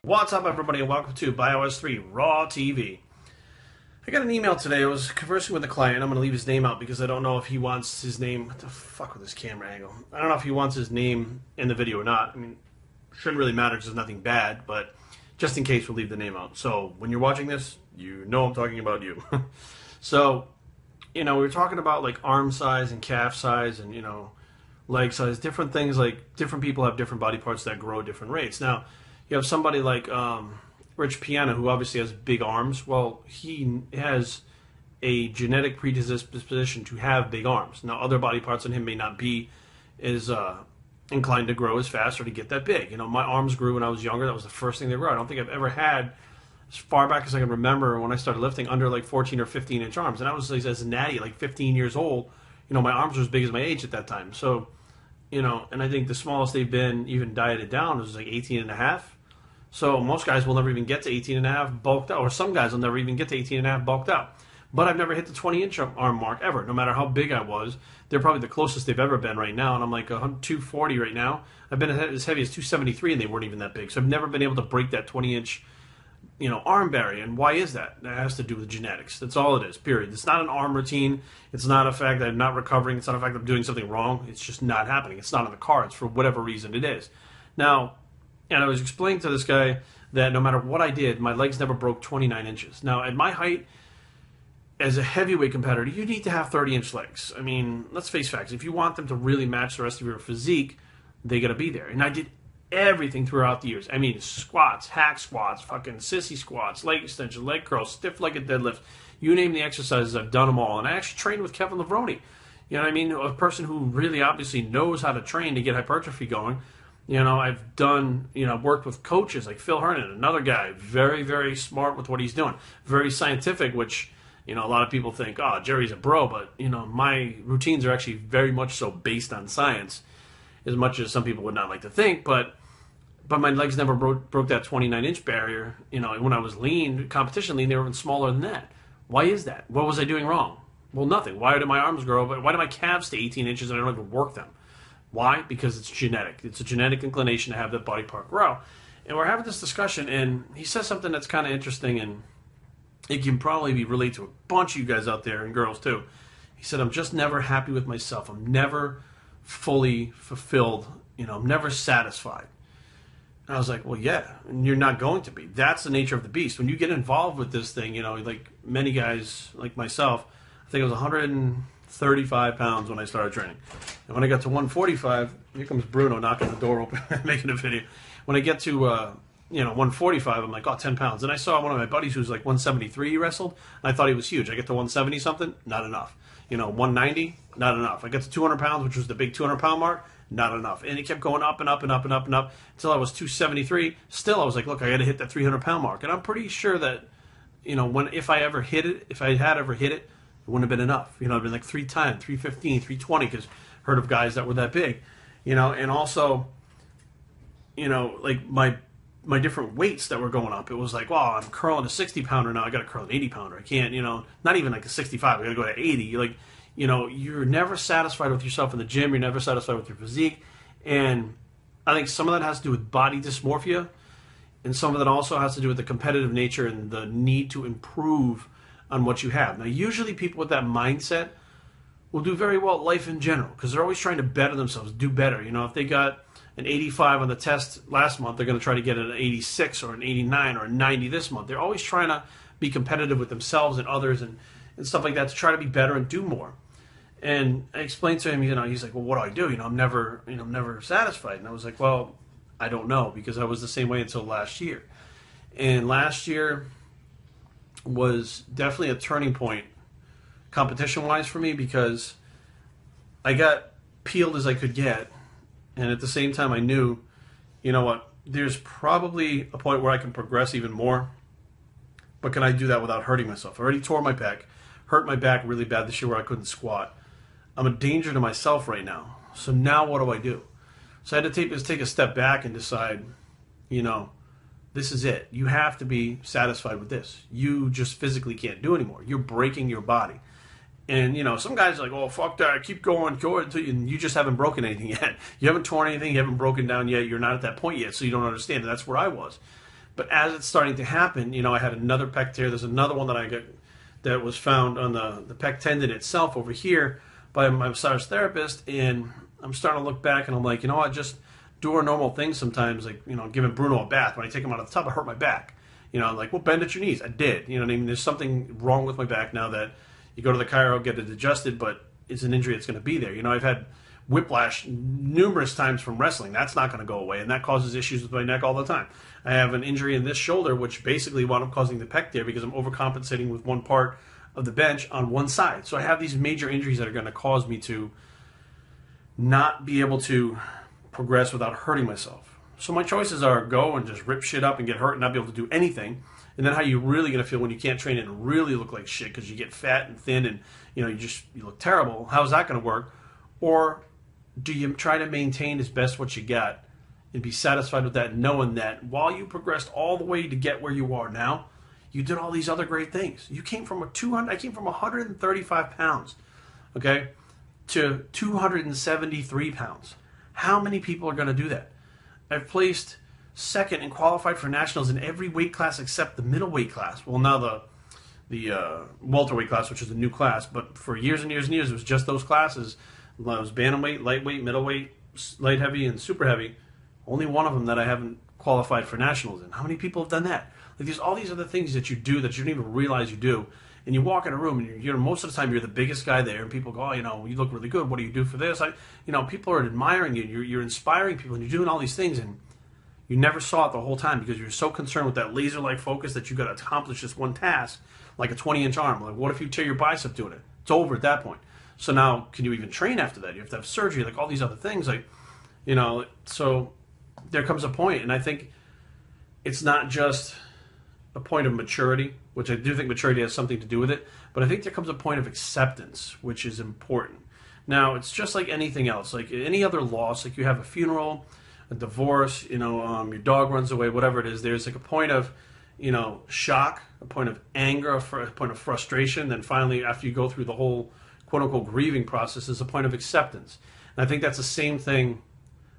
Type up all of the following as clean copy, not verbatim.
What's up, everybody, and welcome to Bios3 Raw TV. I got an email today. I was conversing with a client. I'm going to leave his name out because I don't know if he wants his name... What the fuck with this camera angle? I don't know if he wants his name in the video or not. I mean, it shouldn't really matter because there's nothing bad, but just in case, we'll leave the name out. So, when you're watching this, you know I'm talking about you. So, we were talking about, like, arm size and calf size and, leg size. Different things, like, different people have different body parts that grow at different rates. Now, you have somebody like Rich Piana, who obviously has big arms. Well, he has a genetic predisposition to have big arms. Now, other body parts in him may not be as inclined to grow as fast or to get that big. My arms grew when I was younger. That was the first thing they grew. I don't think I've ever had, as far back as I can remember, when I started lifting, under like 14 or 15-inch arms. And I was as a natty, like 15 years old. My arms were as big as my age at that time. So, and I think the smallest they've been, even dieted down, was like 18 and a half. So most guys will never even get to 18 and a half bulked out, or some guys will never even get to 18 and a half bulked out. But I've never hit the 20-inch arm mark ever, no matter how big I was. They're probably the closest they've ever been right now, and I'm like 240 right now. I've been as heavy as 273, and they weren't even that big. So I've never been able to break that 20-inch, arm barrier. And why is that? That has to do with genetics. That's all it is, period. It's not an arm routine. It's not a fact that I'm not recovering. It's not a fact that I'm doing something wrong. It's just not happening. It's not on the cards for whatever reason it is. Now, and I was explaining to this guy that no matter what I did, my legs never broke 29 inches. Now, at my height, as a heavyweight competitor, you need to have 30-inch legs. I mean, let's face facts. If you want them to really match the rest of your physique, they got to be there. And I did everything throughout the years. I mean, squats, hack squats, fucking sissy squats, leg extension, leg curls, stiff-legged deadlift. You name the exercises, I've done them all. And I actually trained with Kevin Levrone. You know what I mean? A person who really obviously knows how to train to get hypertrophy going. I've done, worked with coaches like Phil Hernan, another guy, very, very smart with what he's doing. Very scientific, which, a lot of people think, oh, Jerry's a bro, but, my routines are actually very much so based on science, as much as some people would not like to think, but my legs never broke that 29-inch barrier. When I was lean, competition lean, they were even smaller than that. Why is that? What was I doing wrong? Well, nothing. Why did my arms grow? But why do my calves stay 18 inches and I don't even work them? Why? Because it's genetic. It's a genetic inclination to have that body part grow. And we're having this discussion, and he says something that's kind of interesting, and it can probably be related to a bunch of you guys out there, and girls too. He said, I'm just never happy with myself. I'm never fully fulfilled. I'm never satisfied. And I was like, well, yeah, and you're not going to be. That's the nature of the beast. When you get involved with this thing, like many guys like myself, I think it was 135 pounds when I started training. And when I got to 145, here comes Bruno knocking the door open, making a video. When I get to, 145, I'm like, oh, 10 pounds. And I saw one of my buddies who's like 173 he wrestled, and I thought he was huge. I get to 170 something, not enough. 190, not enough. I got to 200 pounds, which was the big 200-pound mark, not enough. And it kept going up and up and up and up and up until I was 273. Still, I was like, look, I got to hit that 300-pound mark. And I'm pretty sure that, if I had ever hit it, it wouldn't have been enough. It'd been like 310, 315, 320, because heard of guys that were that big. And also, like my different weights that were going up. It was like, well, I'm curling a 60-pounder now. I got to curl an 80-pounder. I can't, not even like a 65. I got to go to 80. You're never satisfied with yourself in the gym. You're never satisfied with your physique. And I think some of that has to do with body dysmorphia. And some of that also has to do with the competitive nature and the need to improve on what you have. Now, usually people with that mindset will do very well at life in general because they're always trying to better themselves, do better. If they got an 85 on the test last month, they're going to try to get an 86 or an 89 or a 90 this month. They're always trying to be competitive with themselves and others and stuff like that to try to be better and do more. And I explained to him, he's like, well, what do I do? I'm never satisfied. And I was like, well, I don't know, because I was the same way until last year. And last year was definitely a turning point competition-wise for me because I got peeled as I could get, and at the same time I knew, there's probably a point where I can progress even more, but can I do that without hurting myself? I already tore my pec, hurt my back really bad this year where I couldn't squat. I'm a danger to myself right now, so now what do I do? So I had to take a step back and decide, this is it. You have to be satisfied with this. You just physically can't do anymore. You're breaking your body. And, some guys are like, oh, fuck that. Keep going until you just haven't broken anything yet. You haven't torn anything. You haven't broken down yet. You're not at that point yet, so you don't understand. And that's where I was. But as it's starting to happen, you know, I had another pec tear. There's another one that I got that was found on the pec tendon itself over here by my massage therapist, and I'm starting to look back and I'm like, you know what, just do our normal things sometimes, like, you know, giving Bruno a bath. When I take him out of the tub, I hurt my back. You know, like, well, bend at your knees. I did. You know what I mean? There's something wrong with my back now that you go to the chiro, get it adjusted, but it's an injury that's going to be there. You know, I've had whiplash numerous times from wrestling. That's not going to go away, and that causes issues with my neck all the time. I have an injury in this shoulder, which basically wound up causing the pec tear because I'm overcompensating with one part of the bench on one side. So I have these major injuries that are going to cause me to not be able to progress without hurting myself. So my choices are go and just rip shit up and get hurt and not be able to do anything. And then how you really going to feel when you can't train and really look like shit because you get fat and thin and, you know, you look terrible. How's that going to work? Or do you try to maintain as best what you got and be satisfied with that, knowing that while you progressed all the way to get where you are now, you did all these other great things. You came from I came from 135 pounds, okay, to 273 pounds. How many people are going to do that? I've placed second and qualified for nationals in every weight class except the middleweight class. Well, now the welterweight class, which is a new class, but for years and years and years, it was just those classes. It was bantamweight, lightweight, middleweight, light heavy, and super heavy. Only one of them that I haven't qualified for nationals in. How many people have done that? Like, there's all these other things that you do that you don't even realize you do. And you walk in a room, and you're most of the time you're the biggest guy there, and people go, oh, you know, you look really good. What do you do for this? You know, people are admiring you. You're inspiring people, and you're doing all these things, and you never saw it the whole time because you're so concerned with that laser-like focus that you got to accomplish this one task, like a 20-inch arm. Like, what if you tear your bicep doing it? It's over at that point. So now, can you even train after that? You have to have surgery, like all these other things, like, you know. So there comes a point, and I think it's not just a point of maturity, which I do think maturity has something to do with it, but I think there comes a point of acceptance, which is important. Now, it's just like anything else, like any other loss, like you have a funeral, a divorce, you know, your dog runs away, whatever it is, there's like a point of, you know, shock, a point of anger, a point of frustration, then finally, after you go through the whole quote-unquote grieving process, is a point of acceptance. And I think that's the same thing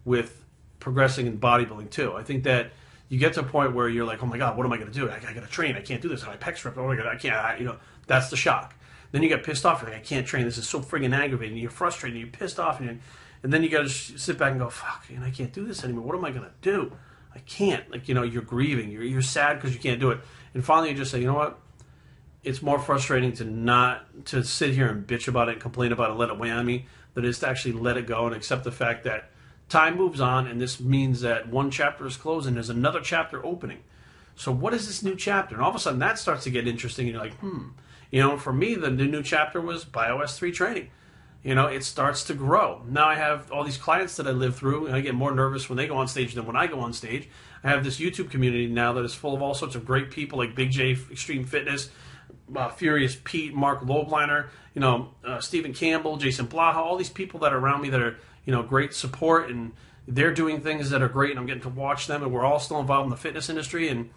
with progressing in bodybuilding, too. I think that you get to a point where you're like, oh my God, what am I going to do? I got to train. I can't do this. My pecs ripped. Oh my God, I can't. You know, that's the shock. Then you get pissed off. You're like, I can't train. This is so friggin' aggravating. You're frustrated. You're pissed off. And then you got to sit back and go, fuck, and I can't do this anymore. What am I going to do? I can't. Like, you know, you're grieving. You're sad because you can't do it. And finally you just say, you know what? It's more frustrating to sit here and bitch about it and complain about it and let it weigh on me than it is to actually let it go and accept the fact that time moves on, and this means that one chapter is closed and there's another chapter opening. So what is this new chapter? And all of a sudden that starts to get interesting, and you're like, You know, for me, the new chapter was Bios3 training. You know, it starts to grow. Now I have all these clients that I live through, and I get more nervous when they go on stage than when I go on stage. I have this YouTube community now that is full of all sorts of great people like Big J Extreme Fitness, Furious Pete, Mark Lobliner, you know, Stephen Campbell, Jason Blaha, all these people that are around me that are, you know, great support, and they're doing things that are great, and I'm getting to watch them, and we're all still involved in the fitness industry, and,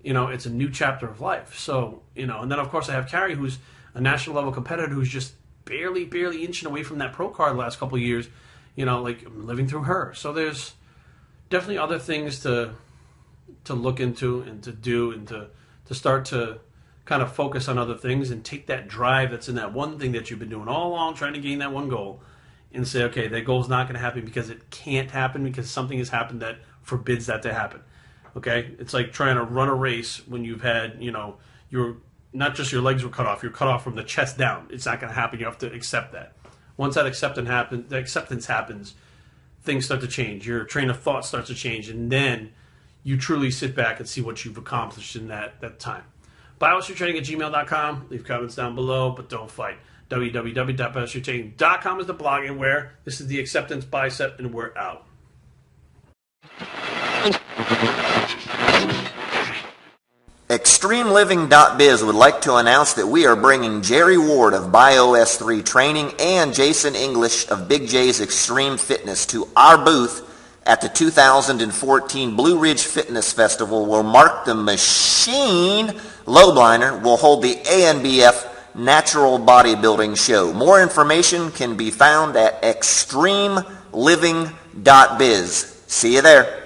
you know, it's a new chapter of life. So, you know, and then of course I have Kari, who's a national level competitor who's just barely inching away from that pro card the last couple of years, you know, like I'm living through her. So there's definitely other things to look into and to do and to start to kind of focus on other things and take that drive that's in that one thing that you've been doing all along, trying to gain that one goal, and say, okay, that goal's not going to happen because it can't happen because something has happened that forbids that to happen. Okay? It's like trying to run a race when you've had, you know, not just your legs were cut off, you're cut off from the chest down. It's not going to happen. You have to accept that. Once that acceptance happens, things start to change. Your train of thought starts to change, and then you truly sit back and see what you've accomplished in that time. Bios3training@gmail.com. Leave comments down below, but don't fight. www.bios3training.com is the blog, and where this is the acceptance bicep, and we're out. ExtremeLiving.biz would like to announce that we are bringing Jerry Ward of Bios3 Training and Jason English of Big J's Extreme Fitness to our booth at the 2014 Blue Ridge Fitness Festival, where Mark the Machine Lobliner will hold the ANBF Natural Bodybuilding Show. More information can be found at ExtremeLiving.biz. See you there.